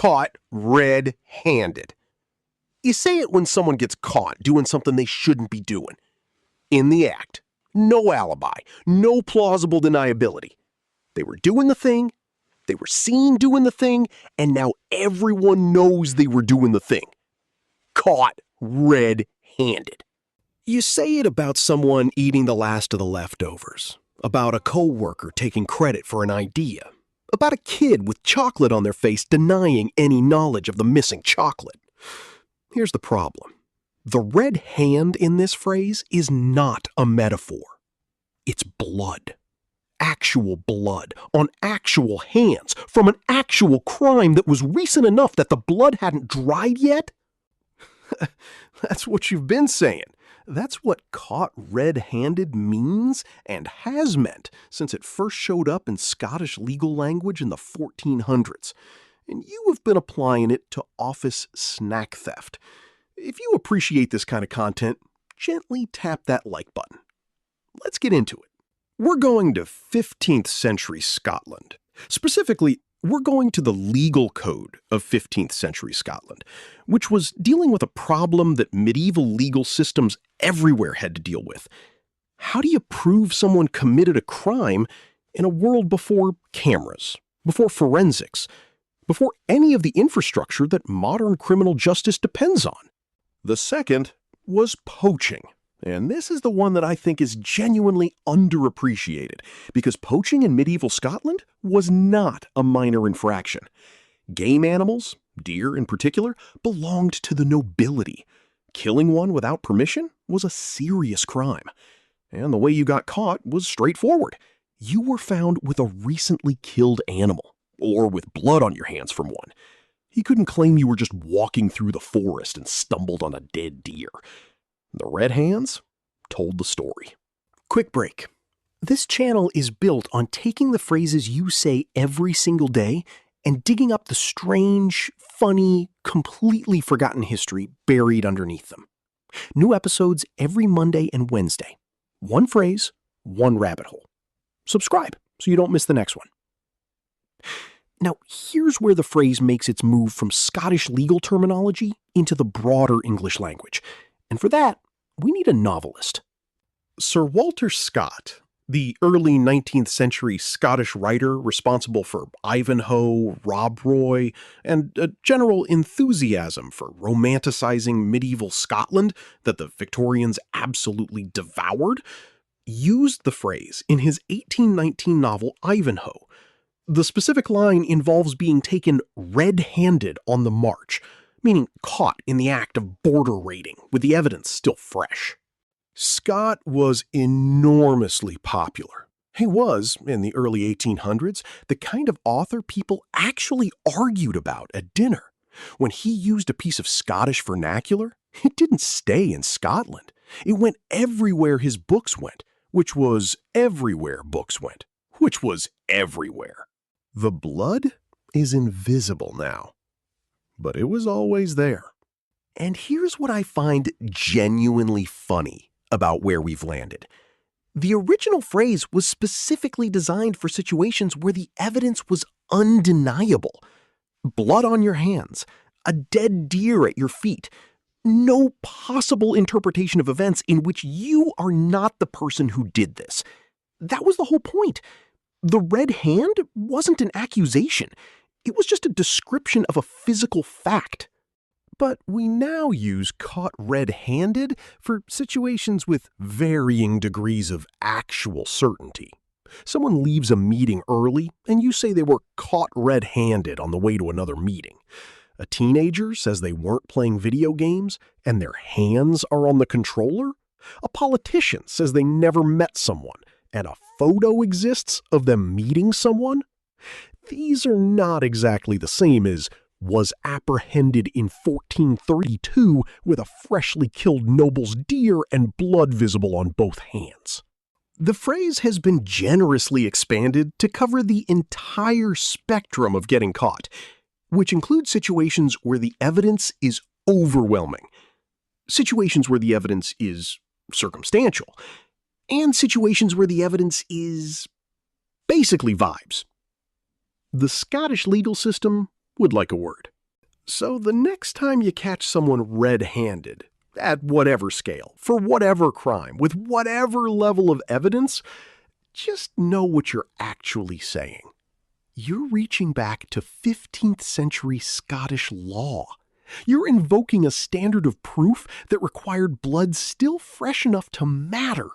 caught red-handed. You say it when someone gets caught doing something they shouldn't be doing. In the act. No alibi. No plausible deniability. They were doing the thing, they were seen doing the thing, and now everyone knows they were doing the thing. Caught red-handed. You say it about someone eating the last of the leftovers, about a coworker taking credit for an idea, about a kid with chocolate on their face denying any knowledge of the missing chocolate. Here's the problem. The red hand in this phrase is not a metaphor. It's blood. Actual blood on actual hands from an actual crime that was recent enough that the blood hadn't dried yet? That's what you've been saying. That's what caught red-handed means and has meant since it first showed up in Scottish legal language in the 1400s. And you have been applying it to office snack theft. If you appreciate this kind of content, gently tap that like button. Let's get into it. We're going to 15th century Scotland. Specifically, we're going to the legal code of 15th century Scotland, which was dealing with a problem that medieval legal systems everywhere had to deal with. How do you prove someone committed a crime in a world before cameras, before forensics, before any of the infrastructure that modern criminal justice depends on? The second was poaching. And this is the one that I think is genuinely underappreciated, because poaching in medieval Scotland was not a minor infraction. Game animals, deer in particular, belonged to the nobility. Killing one without permission was a serious crime. And the way you got caught was straightforward. You were found with a recently killed animal, or with blood on your hands from one. He couldn't claim you were just walking through the forest and stumbled on a dead deer. The Red Hands told the story. Quick break. This channel is built on taking the phrases you say every single day and digging up the strange, funny, completely forgotten history buried underneath them. New episodes every Monday and Wednesday. One phrase, one rabbit hole. Subscribe so you don't miss the next one. Now, here's where the phrase makes its move from Scottish legal terminology into the broader English language. And for that, we need a novelist. Sir Walter Scott, the early 19th century Scottish writer responsible for Ivanhoe, Rob Roy, and a general enthusiasm for romanticizing medieval Scotland that the Victorians absolutely devoured, used the phrase in his 1819 novel Ivanhoe. The specific line involves being taken red-handed on the march, meaning caught in the act of border raiding with the evidence still fresh. Scott was enormously popular. He was, in the early 1800s, the kind of author people actually argued about at dinner. When he used a piece of Scottish vernacular, it didn't stay in Scotland. It went everywhere his books went, which was everywhere books went, which was everywhere. The blood is invisible now, but it was always there. And here's what I find genuinely funny about where we've landed. The original phrase was specifically designed for situations where the evidence was undeniable. Blood on your hands, a dead deer at your feet, no possible interpretation of events in which you are not the person who did this. That was the whole point. The red hand wasn't an accusation. It was just a description of a physical fact. But we now use caught red-handed for situations with varying degrees of actual certainty. Someone leaves a meeting early, and you say they were caught red-handed on the way to another meeting. A teenager says they weren't playing video games, and their hands are on the controller. A politician says they never met someone, and a photo exists of them meeting someone. These are not exactly the same as was apprehended in 1432 with a freshly killed noble's deer and blood visible on both hands. The phrase has been generously expanded to cover the entire spectrum of getting caught, which includes situations where the evidence is overwhelming, situations where the evidence is circumstantial, and situations where the evidence is basically vibes. The Scottish legal system would like a word. So the next time you catch someone red-handed, at whatever scale, for whatever crime, with whatever level of evidence, just know what you're actually saying. You're reaching back to 15th century Scottish law. You're invoking a standard of proof that required blood still fresh enough to matter.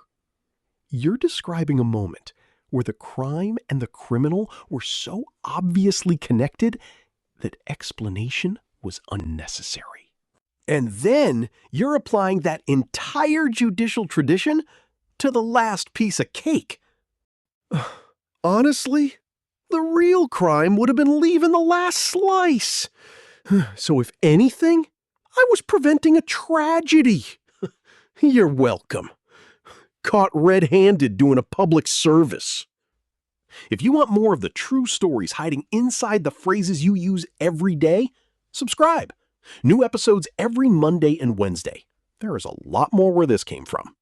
You're describing a moment where the crime and the criminal were so obviously connected that explanation was unnecessary. And then you're applying that entire judicial tradition to the last piece of cake. Honestly, the real crime would have been leaving the last slice. So if anything, I was preventing a tragedy. You're welcome. Caught red-handed doing a public service. If you want more of the true stories hiding inside the phrases you use every day, subscribe. New episodes every Monday and Wednesday. There is a lot more where this came from.